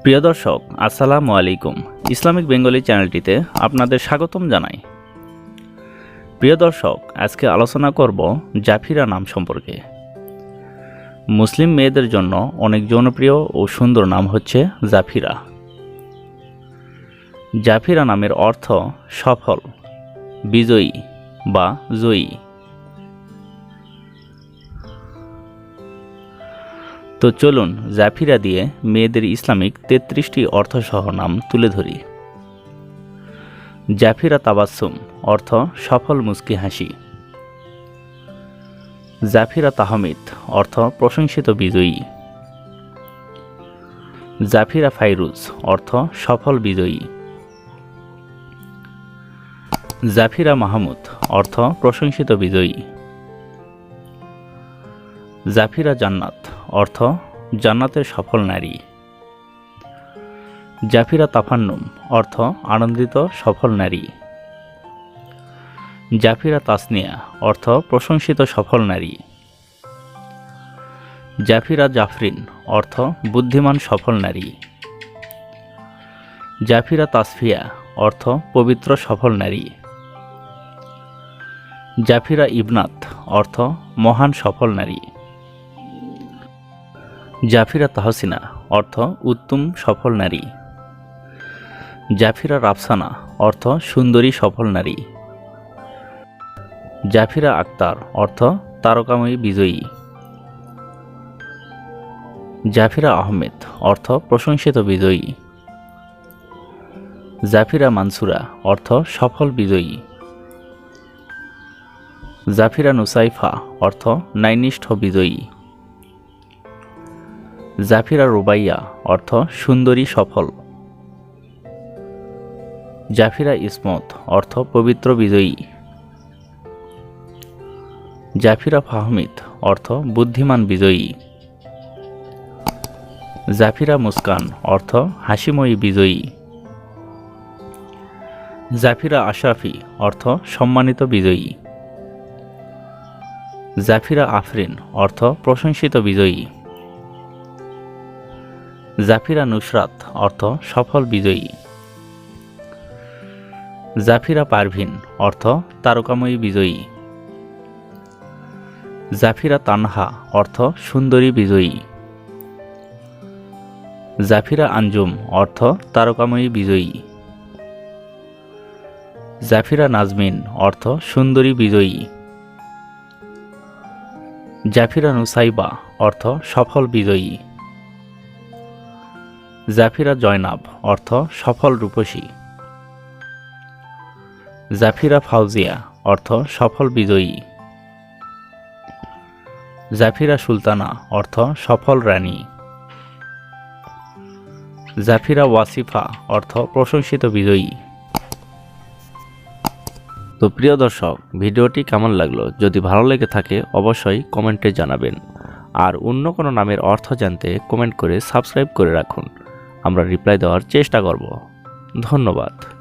প্রিয় দর্শক, আসসালামু আলাইকুম। ইসলামিক বেঙ্গলি চ্যানেলটিতে আপনাদের স্বাগতম জানাই। প্রিয় দর্শক, আজকে আলোচনা করব জাফিরা নাম সম্পর্কে। মুসলিম মেয়েদের জন্য অনেক জনপ্রিয় ও সুন্দর নাম হচ্ছে জাফিরা। জাফিরা নামের অর্থ সফল, বিজয়ী বা জয়ী। তো চলুন জাফিরা দিয়ে মেয়েদের ইসলামিক 33টি অর্থসহ নাম তুলে ধরি। জাফিরা তাবাসসুম অর্থ সফল মুস্কি হাসি। জাফিরা তাহমিদ অর্থ প্রশংসিত বিজয়ী। জাফিরা ফাইরুজ অর্থ সফল বিজয়ী। জাফিরা মাহমুদ অর্থ প্রশংসিত বিজয়ী। জাফিরা জান্নাত অর্থ জান্নাতের সফল নারী। জাফিরা তাফান্নুম অর্থ আনন্দিত সফল নারী। জাফিরা তাসনিয়া অর্থ প্রশংসিত সফল নারী। জাফিরা জাফরিন অর্থ বুদ্ধিমান সফল নারী। জাফিরা তাসফিয়া অর্থ পবিত্র সফল নারী। জাফিরা ইবনাত অর্থ মহান সফল নারী। জাফিরা তাহসিনা অর্থ উত্তম সফল নারী। জাফিরা রাফসানা অর্থ সুন্দরী সফল নারী। জাফিরা আক্তার অর্থ তারকাময়ী বিজয়ী। জাফিরা আহমেদ অর্থ প্রশংসিত বিজয়ী। জাফিরা মানসুরা অর্থ সফল বিজয়ী। জাফিরা নুসাইফা অর্থ ন্যায়নিষ্ঠ বিজয়ী। জাফিরা রুবাইয়া অর্থ সুন্দরী সফল। জাফিরা ইসমত অর্থ পবিত্র বিজয়ী। জাফিরা ফাহমিদ অর্থ বুদ্ধিমান বিজয়ী। জাফিরা মুস্কান অর্থ হাসিময়ী বিজয়ী। জাফিরা আশরাফি অর্থ সম্মানিত বিজয়ী। জাফিরা আফরিন অর্থ প্রশংসিত বিজয়ী। জাফিরা নুসরাত অর্থ সফল বিজয়ী। জাফিরা পারভিন অর্থ তারকাময়ী বিজয়ী। জাফিরা তানহা অর্থ সুন্দরী বিজয়ী। জাফিরা আঞ্জুম অর্থ তারকাময়ী বিজয়ী। জাফিরা নাজমিন অর্থ সুন্দরী বিজয়ী। জাফিরা নুসাইবা অর্থ সফল বিজয়ী। জাফিরা জয়নাব অর্থ সফল রূপসী। জাফিরা ফাউজিয়া অর্থ সফল বিজয়ী। জাফিরা সুলতানা অর্থ সফল রানী। জাফিরা ওয়াসিফা অর্থ প্রশংসিত বিজয়ী। তো প্রিয় দর্শক, ভিডিওটি কেমন লাগলো? যদি ভালো লেগে থাকে অবশ্যই কমেন্টে জানাবেন। আর অন্য কোনো নামের অর্থ জানতে কমেন্ট করে সাবস্ক্রাইব করে রাখুন। আমরা রিপ্লাই দেওয়ার চেষ্টা করব। ধন্যবাদ।